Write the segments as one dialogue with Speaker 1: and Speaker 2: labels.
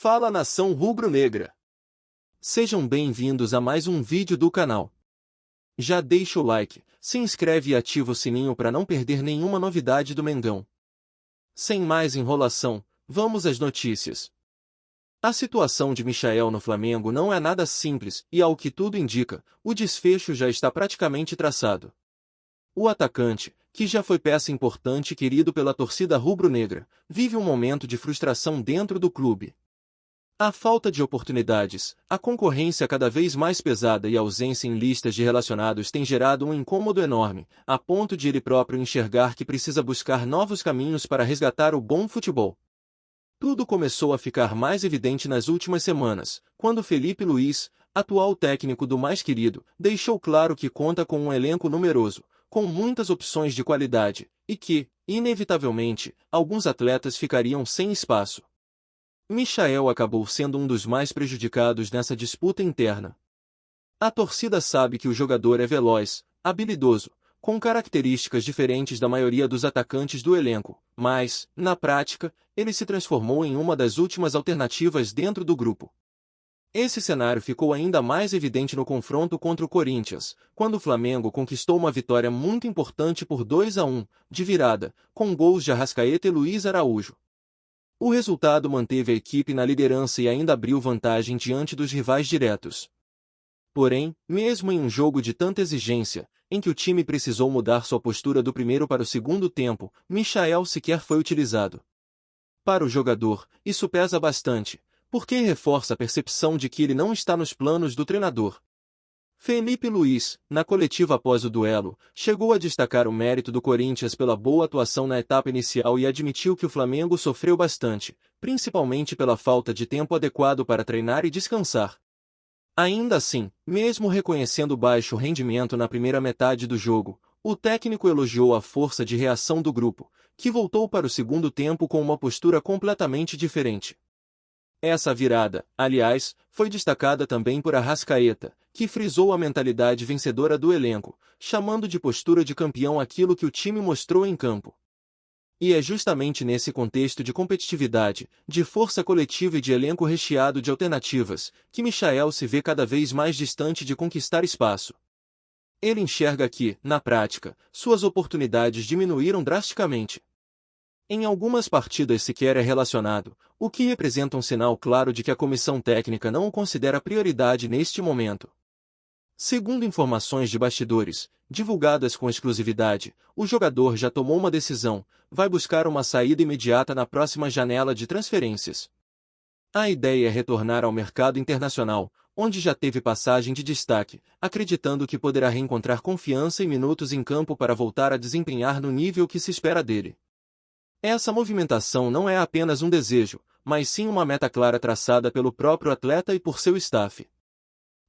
Speaker 1: Fala nação rubro-negra! Sejam bem-vindos a mais um vídeo do canal. Já deixa o like, se inscreve e ativa o sininho para não perder nenhuma novidade do Mengão. Sem mais enrolação, vamos às notícias. A situação de Michael no Flamengo não é nada simples e, ao que tudo indica, o desfecho já está praticamente traçado. O atacante, que já foi peça importante e querido pela torcida rubro-negra, vive um momento de frustração dentro do clube. A falta de oportunidades, a concorrência cada vez mais pesada e a ausência em listas de relacionados tem gerado um incômodo enorme, a ponto de ele próprio enxergar que precisa buscar novos caminhos para resgatar o bom futebol. Tudo começou a ficar mais evidente nas últimas semanas, quando Felipe Luiz, atual técnico do mais querido, deixou claro que conta com um elenco numeroso, com muitas opções de qualidade, e que, inevitavelmente, alguns atletas ficariam sem espaço. Michael acabou sendo um dos mais prejudicados nessa disputa interna. A torcida sabe que o jogador é veloz, habilidoso, com características diferentes da maioria dos atacantes do elenco, mas, na prática, ele se transformou em uma das últimas alternativas dentro do grupo. Esse cenário ficou ainda mais evidente no confronto contra o Corinthians, quando o Flamengo conquistou uma vitória muito importante por 2-1, de virada, com gols de Arrascaeta e Luiz Araújo. O resultado manteve a equipe na liderança e ainda abriu vantagem diante dos rivais diretos. Porém, mesmo em um jogo de tanta exigência, em que o time precisou mudar sua postura do primeiro para o segundo tempo, Michael sequer foi utilizado. Para o jogador, isso pesa bastante, porque reforça a percepção de que ele não está nos planos do treinador. Felipe Luiz, na coletiva após o duelo, chegou a destacar o mérito do Corinthians pela boa atuação na etapa inicial e admitiu que o Flamengo sofreu bastante, principalmente pela falta de tempo adequado para treinar e descansar. Ainda assim, mesmo reconhecendo o baixo rendimento na primeira metade do jogo, o técnico elogiou a força de reação do grupo, que voltou para o segundo tempo com uma postura completamente diferente. Essa virada, aliás, foi destacada também por Arrascaeta, que frisou a mentalidade vencedora do elenco, chamando de postura de campeão aquilo que o time mostrou em campo. E é justamente nesse contexto de competitividade, de força coletiva e de elenco recheado de alternativas, que Michael se vê cada vez mais distante de conquistar espaço. Ele enxerga que, na prática, suas oportunidades diminuíram drasticamente. Em algumas partidas sequer é relacionado, o que representa um sinal claro de que a comissão técnica não o considera prioridade neste momento. Segundo informações de bastidores, divulgadas com exclusividade, o jogador já tomou uma decisão, vai buscar uma saída imediata na próxima janela de transferências. A ideia é retornar ao mercado internacional, onde já teve passagem de destaque, acreditando que poderá reencontrar confiança e minutos em campo para voltar a desempenhar no nível que se espera dele. Essa movimentação não é apenas um desejo, mas sim uma meta clara traçada pelo próprio atleta e por seu staff.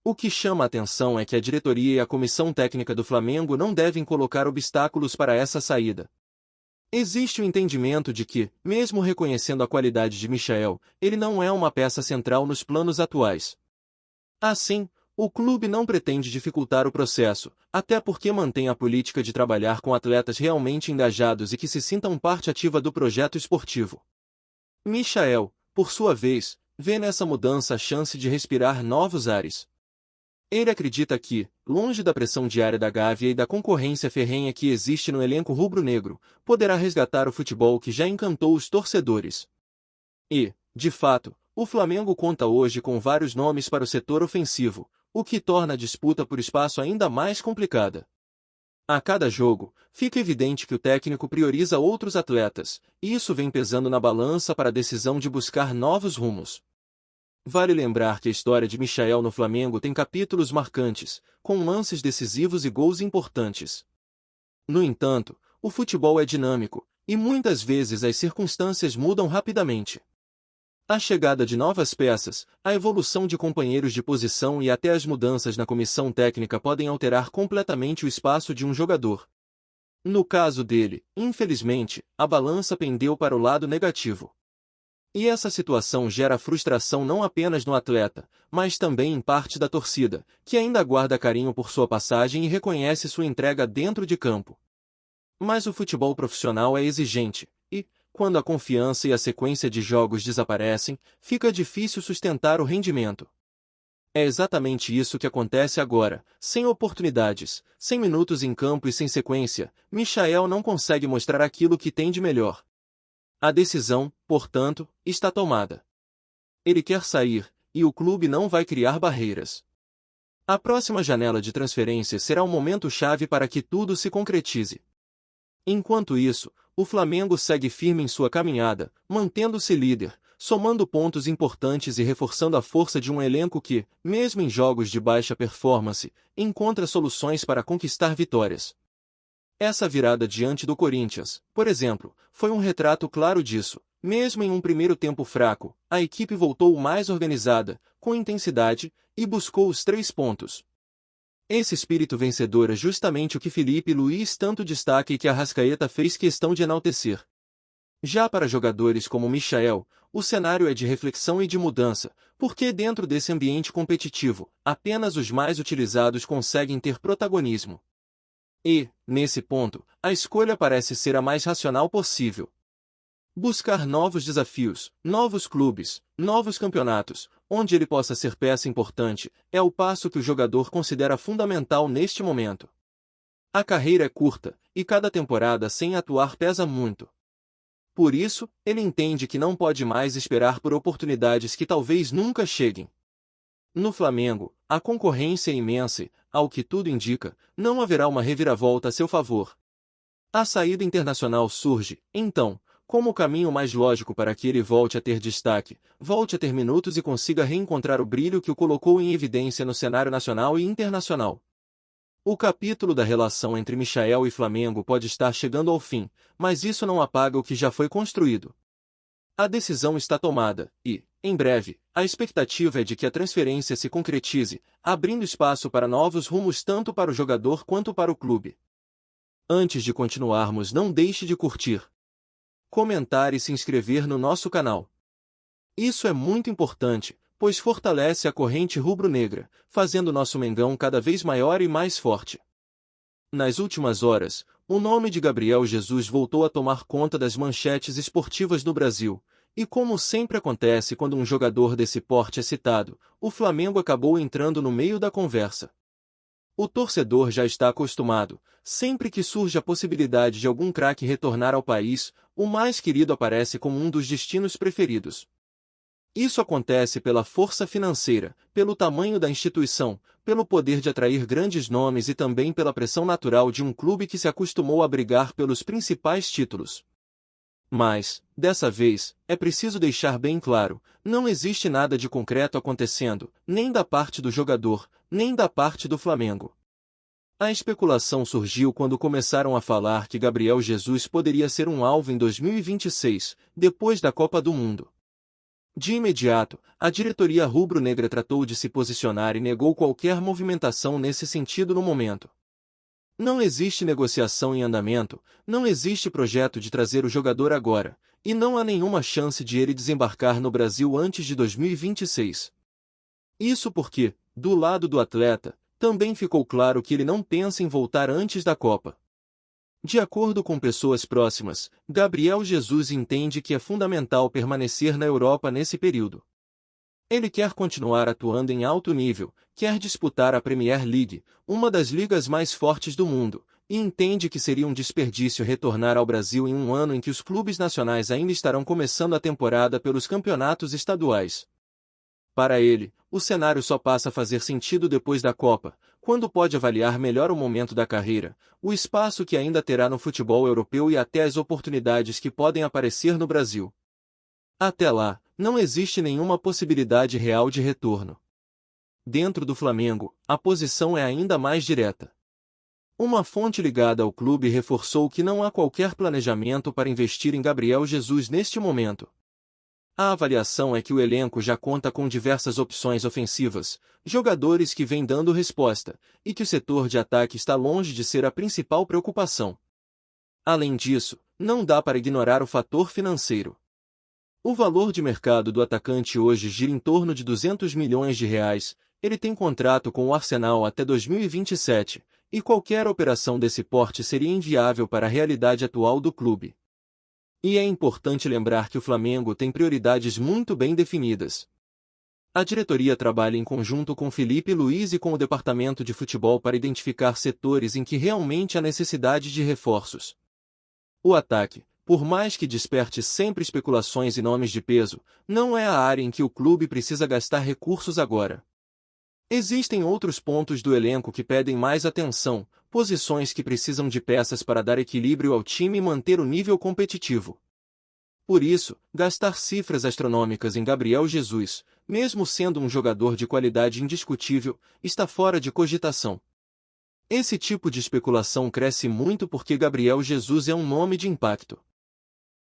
Speaker 1: O que chama a atenção é que a diretoria e a comissão técnica do Flamengo não devem colocar obstáculos para essa saída. Existe o entendimento de que, mesmo reconhecendo a qualidade de Michael, ele não é uma peça central nos planos atuais. Assim, o clube não pretende dificultar o processo, até porque mantém a política de trabalhar com atletas realmente engajados e que se sintam parte ativa do projeto esportivo. Michael, por sua vez, vê nessa mudança a chance de respirar novos ares. Ele acredita que, longe da pressão diária da Gávea e da concorrência ferrenha que existe no elenco rubro-negro, poderá resgatar o futebol que já encantou os torcedores. E, de fato, o Flamengo conta hoje com vários nomes para o setor ofensivo, o que torna a disputa por espaço ainda mais complicada. A cada jogo, fica evidente que o técnico prioriza outros atletas, e isso vem pesando na balança para a decisão de buscar novos rumos. Vale lembrar que a história de Michael no Flamengo tem capítulos marcantes, com lances decisivos e gols importantes. No entanto, o futebol é dinâmico, e muitas vezes as circunstâncias mudam rapidamente. A chegada de novas peças, a evolução de companheiros de posição e até as mudanças na comissão técnica podem alterar completamente o espaço de um jogador. No caso dele, infelizmente, a balança pendeu para o lado negativo. E essa situação gera frustração não apenas no atleta, mas também em parte da torcida, que ainda guarda carinho por sua passagem e reconhece sua entrega dentro de campo. Mas o futebol profissional é exigente, e, quando a confiança e a sequência de jogos desaparecem, fica difícil sustentar o rendimento. É exatamente isso que acontece agora. Sem oportunidades, sem minutos em campo e sem sequência, Michael não consegue mostrar aquilo que tem de melhor. A decisão, portanto, está tomada. Ele quer sair, e o clube não vai criar barreiras. A próxima janela de transferências será um momento-chave para que tudo se concretize. Enquanto isso, o Flamengo segue firme em sua caminhada, mantendo-se líder, somando pontos importantes e reforçando a força de um elenco que, mesmo em jogos de baixa performance, encontra soluções para conquistar vitórias. Essa virada diante do Corinthians, por exemplo, foi um retrato claro disso. Mesmo em um primeiro tempo fraco, a equipe voltou mais organizada, com intensidade, e buscou os 3 pontos. Esse espírito vencedor é justamente o que Felipe Luís tanto destaca e que Arrascaeta fez questão de enaltecer. Já para jogadores como Michael, o cenário é de reflexão e de mudança, porque dentro desse ambiente competitivo, apenas os mais utilizados conseguem ter protagonismo. E, nesse ponto, a escolha parece ser a mais racional possível. Buscar novos desafios, novos clubes, novos campeonatos, onde ele possa ser peça importante, é o passo que o jogador considera fundamental neste momento. A carreira é curta, e cada temporada sem atuar pesa muito. Por isso, ele entende que não pode mais esperar por oportunidades que talvez nunca cheguem. No Flamengo, a concorrência é imensa e, ao que tudo indica, não haverá uma reviravolta a seu favor. A saída internacional surge, então, como o caminho mais lógico para que ele volte a ter destaque, volte a ter minutos e consiga reencontrar o brilho que o colocou em evidência no cenário nacional e internacional. O capítulo da relação entre Michael e Flamengo pode estar chegando ao fim, mas isso não apaga o que já foi construído. A decisão está tomada, e, em breve, a expectativa é de que a transferência se concretize, abrindo espaço para novos rumos tanto para o jogador quanto para o clube. Antes de continuarmos, não deixe de curtir, comentar e se inscrever no nosso canal. Isso é muito importante, pois fortalece a corrente rubro-negra, fazendo nosso Mengão cada vez maior e mais forte. Nas últimas horas, o nome de Gabriel Jesus voltou a tomar conta das manchetes esportivas no Brasil, e como sempre acontece quando um jogador desse porte é citado, o Flamengo acabou entrando no meio da conversa. O torcedor já está acostumado, sempre que surge a possibilidade de algum craque retornar ao país, o mais querido aparece como um dos destinos preferidos. Isso acontece pela força financeira, pelo tamanho da instituição, pelo poder de atrair grandes nomes e também pela pressão natural de um clube que se acostumou a brigar pelos principais títulos. Mas, dessa vez, é preciso deixar bem claro, não existe nada de concreto acontecendo, nem da parte do jogador, nem da parte do Flamengo. A especulação surgiu quando começaram a falar que Gabriel Jesus poderia ser um alvo em 2026, depois da Copa do Mundo. De imediato, a diretoria rubro-negra tratou de se posicionar e negou qualquer movimentação nesse sentido no momento. Não existe negociação em andamento, não existe projeto de trazer o jogador agora, e não há nenhuma chance de ele desembarcar no Brasil antes de 2026. Isso porque, do lado do atleta, também ficou claro que ele não pensa em voltar antes da Copa. De acordo com pessoas próximas, Gabriel Jesus entende que é fundamental permanecer na Europa nesse período. Ele quer continuar atuando em alto nível, quer disputar a Premier League, uma das ligas mais fortes do mundo, e entende que seria um desperdício retornar ao Brasil em um ano em que os clubes nacionais ainda estarão começando a temporada pelos campeonatos estaduais. Para ele, o cenário só passa a fazer sentido depois da Copa, quando pode avaliar melhor o momento da carreira, o espaço que ainda terá no futebol europeu e até as oportunidades que podem aparecer no Brasil. Até lá, não existe nenhuma possibilidade real de retorno. Dentro do Flamengo, a posição é ainda mais direta. Uma fonte ligada ao clube reforçou que não há qualquer planejamento para investir em Gabriel Jesus neste momento. A avaliação é que o elenco já conta com diversas opções ofensivas, jogadores que vêm dando resposta, e que o setor de ataque está longe de ser a principal preocupação. Além disso, não dá para ignorar o fator financeiro. O valor de mercado do atacante hoje gira em torno de 200 milhões de reais, ele tem contrato com o Arsenal até 2027, e qualquer operação desse porte seria inviável para a realidade atual do clube. E é importante lembrar que o Flamengo tem prioridades muito bem definidas. A diretoria trabalha em conjunto com Felipe Luiz e com o departamento de futebol para identificar setores em que realmente há necessidade de reforços. O ataque, por mais que desperte sempre especulações e nomes de peso, não é a área em que o clube precisa gastar recursos agora. Existem outros pontos do elenco que pedem mais atenção, posições que precisam de peças para dar equilíbrio ao time e manter o nível competitivo. Por isso, gastar cifras astronômicas em Gabriel Jesus, mesmo sendo um jogador de qualidade indiscutível, está fora de cogitação. Esse tipo de especulação cresce muito porque Gabriel Jesus é um nome de impacto.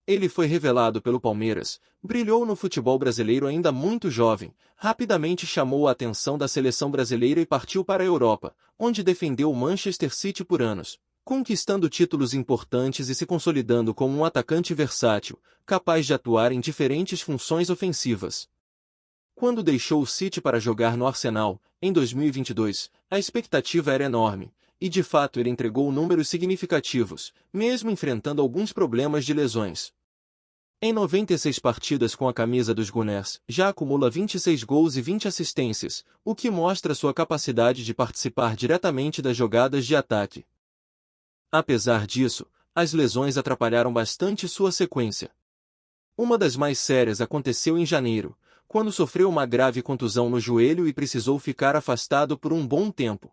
Speaker 1: Ele foi revelado pelo Palmeiras, brilhou no futebol brasileiro ainda muito jovem, rapidamente chamou a atenção da seleção brasileira e partiu para a Europa, onde defendeu o Manchester City por anos, conquistando títulos importantes e se consolidando como um atacante versátil, capaz de atuar em diferentes funções ofensivas. Quando deixou o City para jogar no Arsenal, em 2022, a expectativa era enorme, e de fato ele entregou números significativos, mesmo enfrentando alguns problemas de lesões. Em 96 partidas com a camisa dos Gunners, já acumula 26 gols e 20 assistências, o que mostra sua capacidade de participar diretamente das jogadas de ataque. Apesar disso, as lesões atrapalharam bastante sua sequência. Uma das mais sérias aconteceu em janeiro, quando sofreu uma grave contusão no joelho e precisou ficar afastado por um bom tempo.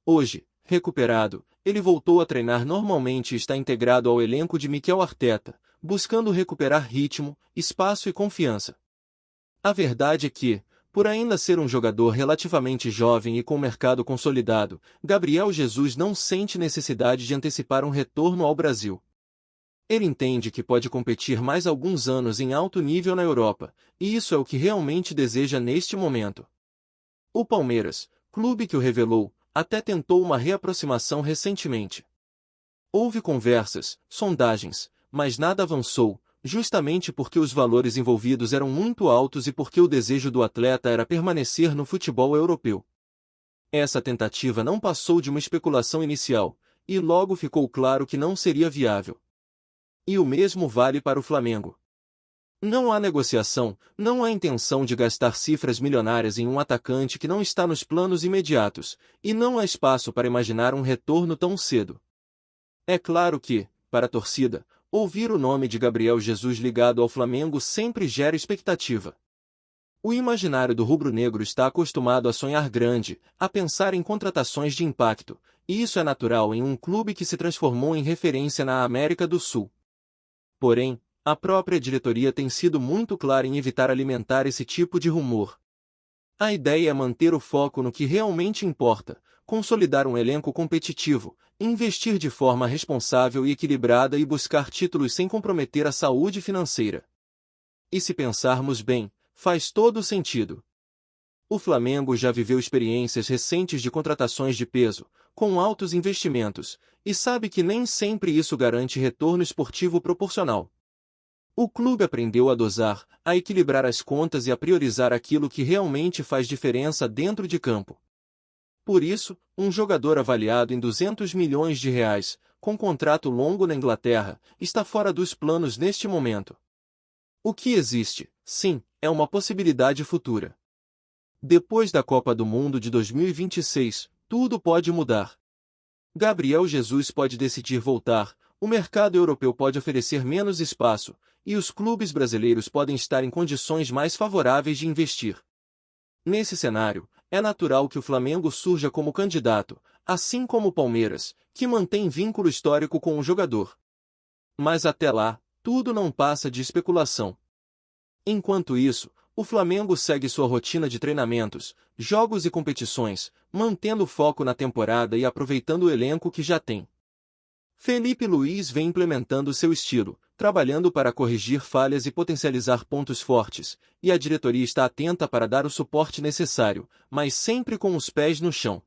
Speaker 1: Hoje, recuperado, ele voltou a treinar normalmente e está integrado ao elenco de Mikel Arteta, buscando recuperar ritmo, espaço e confiança. A verdade é que, por ainda ser um jogador relativamente jovem e com mercado consolidado, Gabriel Jesus não sente necessidade de antecipar um retorno ao Brasil. Ele entende que pode competir mais alguns anos em alto nível na Europa, e isso é o que realmente deseja neste momento. O Palmeiras, clube que o revelou, até tentou uma reaproximação recentemente. Houve conversas, sondagens, mas nada avançou, justamente porque os valores envolvidos eram muito altos e porque o desejo do atleta era permanecer no futebol europeu. Essa tentativa não passou de uma especulação inicial, e logo ficou claro que não seria viável. E o mesmo vale para o Flamengo. Não há negociação, não há intenção de gastar cifras milionárias em um atacante que não está nos planos imediatos, e não há espaço para imaginar um retorno tão cedo. É claro que, para a torcida, ouvir o nome de Gabriel Jesus ligado ao Flamengo sempre gera expectativa. O imaginário do rubro-negro está acostumado a sonhar grande, a pensar em contratações de impacto, e isso é natural em um clube que se transformou em referência na América do Sul. Porém, a própria diretoria tem sido muito clara em evitar alimentar esse tipo de rumor. A ideia é manter o foco no que realmente importa, consolidar um elenco competitivo, investir de forma responsável e equilibrada e buscar títulos sem comprometer a saúde financeira. E se pensarmos bem, faz todo sentido. O Flamengo já viveu experiências recentes de contratações de peso, com altos investimentos, e sabe que nem sempre isso garante retorno esportivo proporcional. O clube aprendeu a dosar, a equilibrar as contas e a priorizar aquilo que realmente faz diferença dentro de campo. Por isso, um jogador avaliado em 200 milhões de reais, com contrato longo na Inglaterra, está fora dos planos neste momento. O que existe, sim, é uma possibilidade futura. Depois da Copa do Mundo de 2026, tudo pode mudar. Gabriel Jesus pode decidir voltar, o mercado europeu pode oferecer menos espaço, e os clubes brasileiros podem estar em condições mais favoráveis de investir. Nesse cenário, é natural que o Flamengo surja como candidato, assim como o Palmeiras, que mantém vínculo histórico com o jogador. Mas até lá, tudo não passa de especulação. Enquanto isso, o Flamengo segue sua rotina de treinamentos, jogos e competições, mantendo o foco na temporada e aproveitando o elenco que já tem. Felipe Luiz vem implementando seu estilo, trabalhando para corrigir falhas e potencializar pontos fortes, e a diretoria está atenta para dar o suporte necessário, mas sempre com os pés no chão.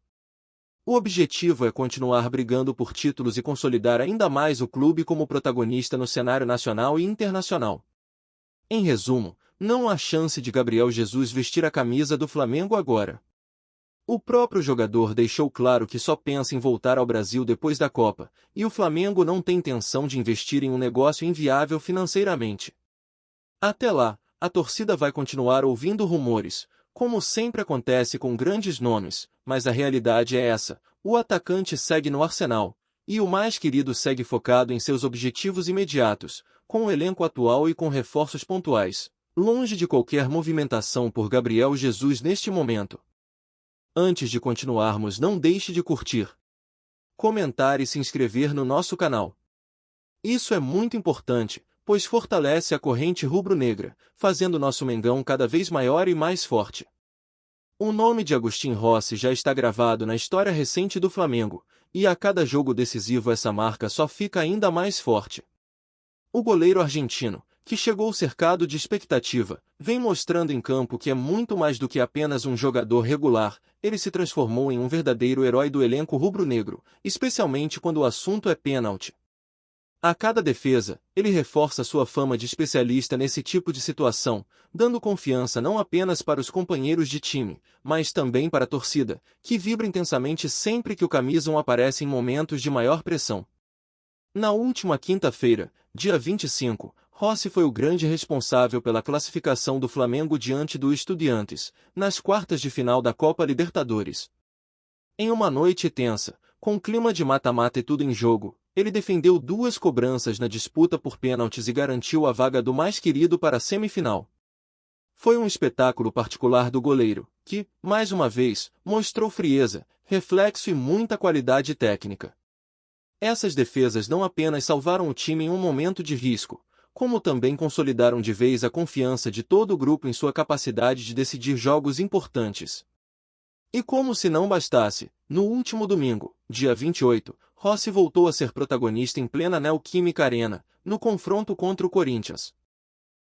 Speaker 1: O objetivo é continuar brigando por títulos e consolidar ainda mais o clube como protagonista no cenário nacional e internacional. Em resumo, não há chance de Gabriel Jesus vestir a camisa do Flamengo agora. O próprio jogador deixou claro que só pensa em voltar ao Brasil depois da Copa, e o Flamengo não tem intenção de investir em um negócio inviável financeiramente. Até lá, a torcida vai continuar ouvindo rumores, como sempre acontece com grandes nomes, mas a realidade é essa: o atacante segue no Arsenal, e o mais querido segue focado em seus objetivos imediatos, com o elenco atual e com reforços pontuais, longe de qualquer movimentação por Gabriel Jesus neste momento. Antes de continuarmos, não deixe de curtir, comentar e se inscrever no nosso canal. Isso é muito importante, pois fortalece a corrente rubro-negra, fazendo nosso Mengão cada vez maior e mais forte. O nome de Agustín Rossi já está gravado na história recente do Flamengo, e a cada jogo decisivo essa marca só fica ainda mais forte. O goleiro argentino, que chegou cercado de expectativa, vem mostrando em campo que é muito mais do que apenas um jogador regular. Ele se transformou em um verdadeiro herói do elenco rubro-negro, especialmente quando o assunto é pênalti. A cada defesa, ele reforça sua fama de especialista nesse tipo de situação, dando confiança não apenas para os companheiros de time, mas também para a torcida, que vibra intensamente sempre que o camisa 1 aparece em momentos de maior pressão. Na última quinta-feira, dia 25, Rossi foi o grande responsável pela classificação do Flamengo diante do Estudiantes, nas quartas de final da Copa Libertadores. Em uma noite tensa, com clima de mata-mata e tudo em jogo, ele defendeu duas cobranças na disputa por pênaltis e garantiu a vaga do mais querido para a semifinal. Foi um espetáculo particular do goleiro, que, mais uma vez, mostrou frieza, reflexo e muita qualidade técnica. Essas defesas não apenas salvaram o time em um momento de risco, como também consolidaram de vez a confiança de todo o grupo em sua capacidade de decidir jogos importantes. E como se não bastasse, no último domingo, dia 28, Rossi voltou a ser protagonista em plena Neoquímica Arena, no confronto contra o Corinthians.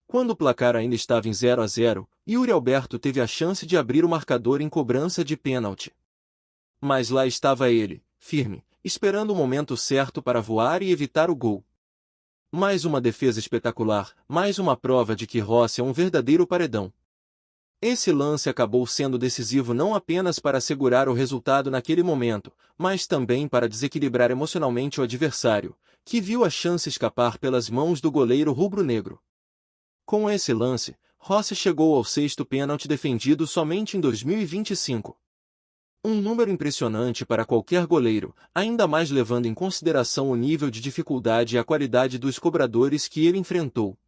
Speaker 1: Quando o placar ainda estava em 0-0, Yuri Alberto teve a chance de abrir o marcador em cobrança de pênalti. Mas lá estava ele, firme, esperando o momento certo para voar e evitar o gol. Mais uma defesa espetacular, mais uma prova de que Rossi é um verdadeiro paredão. Esse lance acabou sendo decisivo não apenas para assegurar o resultado naquele momento, mas também para desequilibrar emocionalmente o adversário, que viu a chance escapar pelas mãos do goleiro rubro-negro. Com esse lance, Rossi chegou ao sexto pênalti defendido somente em 2025. Um número impressionante para qualquer goleiro, ainda mais levando em consideração o nível de dificuldade e a qualidade dos cobradores que ele enfrentou.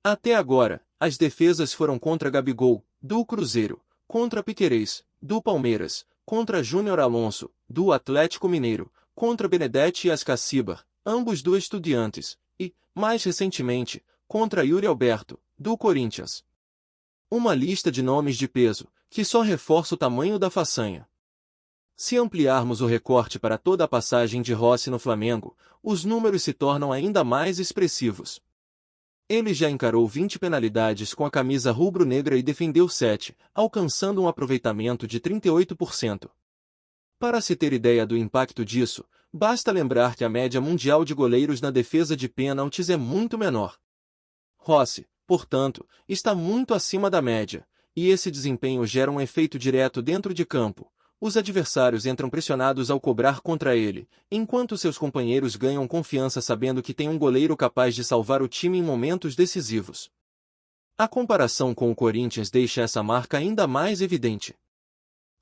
Speaker 1: Até agora, as defesas foram contra Gabigol, do Cruzeiro, contra Piquerez, do Palmeiras, contra Júnior Alonso, do Atlético Mineiro, contra Benedetti e Ascacibar, ambos do Estudiantes, e, mais recentemente, contra Yuri Alberto, do Corinthians. Uma lista de nomes de peso, que só reforça o tamanho da façanha. Se ampliarmos o recorte para toda a passagem de Rossi no Flamengo, os números se tornam ainda mais expressivos. Ele já encarou 20 penalidades com a camisa rubro-negra e defendeu 7, alcançando um aproveitamento de 38%. Para se ter ideia do impacto disso, basta lembrar que a média mundial de goleiros na defesa de pênaltis é muito menor. Rossi, portanto, está muito acima da média, e esse desempenho gera um efeito direto dentro de campo. Os adversários entram pressionados ao cobrar contra ele, enquanto seus companheiros ganham confiança sabendo que tem um goleiro capaz de salvar o time em momentos decisivos. A comparação com o Corinthians deixa essa marca ainda mais evidente.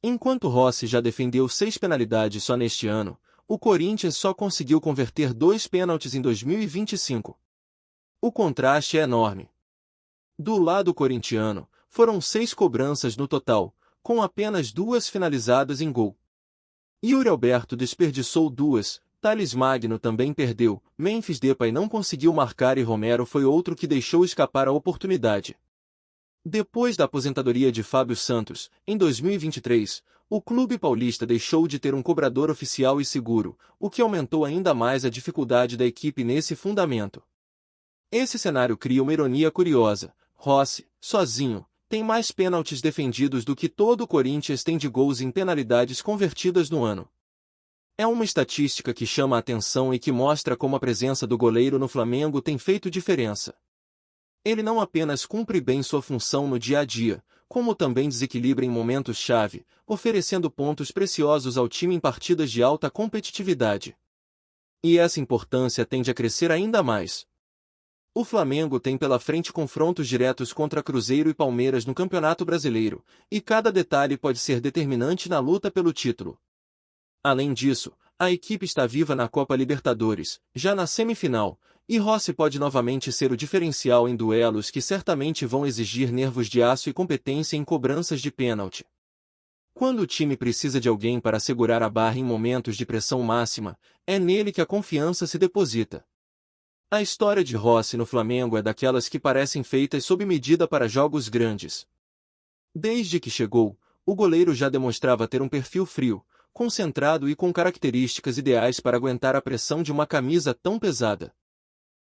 Speaker 1: Enquanto Rossi já defendeu 6 penalidades só neste ano, o Corinthians só conseguiu converter 2 pênaltis em 2025. O contraste é enorme. Do lado corintiano, foram 6 cobranças no total, com apenas 2 finalizadas em gol. Yuri Alberto desperdiçou 2, Thales Magno também perdeu, Memphis Depay não conseguiu marcar e Romero foi outro que deixou escapar a oportunidade. Depois da aposentadoria de Fábio Santos, em 2023, o clube paulista deixou de ter um cobrador oficial e seguro, o que aumentou ainda mais a dificuldade da equipe nesse fundamento. Esse cenário cria uma ironia curiosa: Rossi, sozinho, tem mais pênaltis defendidos do que todo o Corinthians tem de gols em penalidades convertidas no ano. É uma estatística que chama a atenção e que mostra como a presença do goleiro no Flamengo tem feito diferença. Ele não apenas cumpre bem sua função no dia a dia, como também desequilibra em momentos-chave, oferecendo pontos preciosos ao time em partidas de alta competitividade. E essa importância tende a crescer ainda mais. O Flamengo tem pela frente confrontos diretos contra Cruzeiro e Palmeiras no Campeonato Brasileiro, e cada detalhe pode ser determinante na luta pelo título. Além disso, a equipe está viva na Copa Libertadores, já na semifinal, e Rossi pode novamente ser o diferencial em duelos que certamente vão exigir nervos de aço e competência em cobranças de pênalti. Quando o time precisa de alguém para segurar a barra em momentos de pressão máxima, é nele que a confiança se deposita. A história de Rossi no Flamengo é daquelas que parecem feitas sob medida para jogos grandes. Desde que chegou, o goleiro já demonstrava ter um perfil frio, concentrado e com características ideais para aguentar a pressão de uma camisa tão pesada.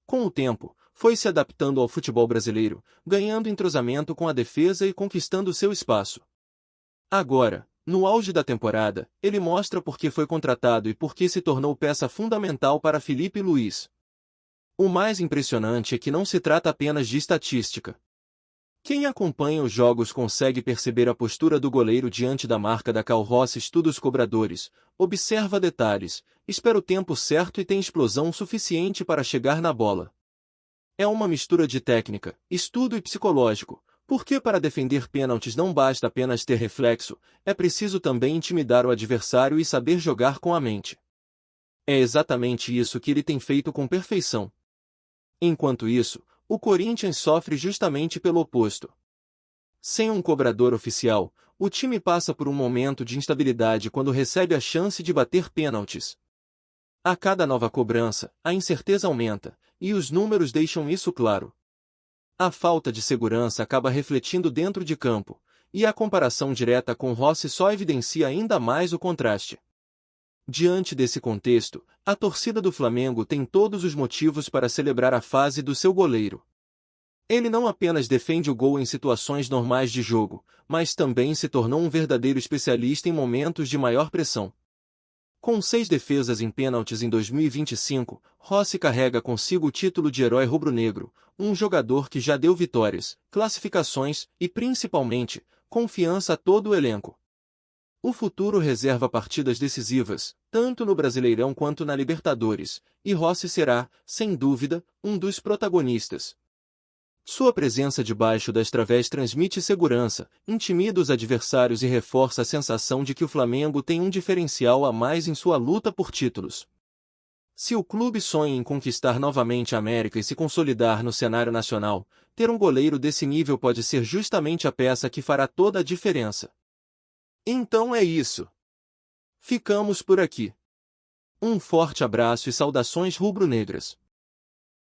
Speaker 1: Com o tempo, foi se adaptando ao futebol brasileiro, ganhando entrosamento com a defesa e conquistando seu espaço. Agora, no auge da temporada, ele mostra por que foi contratado e por que se tornou peça fundamental para Felipe Luiz. O mais impressionante é que não se trata apenas de estatística. Quem acompanha os jogos consegue perceber a postura do goleiro diante da marca da Cal Rossi, estuda os cobradores, observa detalhes, espera o tempo certo e tem explosão suficiente para chegar na bola. É uma mistura de técnica, estudo e psicológico, porque para defender pênaltis não basta apenas ter reflexo, é preciso também intimidar o adversário e saber jogar com a mente. É exatamente isso que ele tem feito com perfeição. Enquanto isso, o Corinthians sofre justamente pelo oposto. Sem um cobrador oficial, o time passa por um momento de instabilidade quando recebe a chance de bater pênaltis. A cada nova cobrança, a incerteza aumenta, e os números deixam isso claro. A falta de segurança acaba refletindo dentro de campo, e a comparação direta com Rossi só evidencia ainda mais o contraste. Diante desse contexto, a torcida do Flamengo tem todos os motivos para celebrar a fase do seu goleiro. Ele não apenas defende o gol em situações normais de jogo, mas também se tornou um verdadeiro especialista em momentos de maior pressão. Com 6 defesas em pênaltis em 2025, Rossi carrega consigo o título de herói rubro-negro, um jogador que já deu vitórias, classificações e, principalmente, confiança a todo o elenco. O futuro reserva partidas decisivas, tanto no Brasileirão quanto na Libertadores, e Rossi será, sem dúvida, um dos protagonistas. Sua presença debaixo das través transmite segurança, intimida os adversários e reforça a sensação de que o Flamengo tem um diferencial a mais em sua luta por títulos. Se o clube sonha em conquistar novamente a América e se consolidar no cenário nacional, ter um goleiro desse nível pode ser justamente a peça que fará toda a diferença. Então é isso. Ficamos por aqui. Um forte abraço e saudações rubro-negras.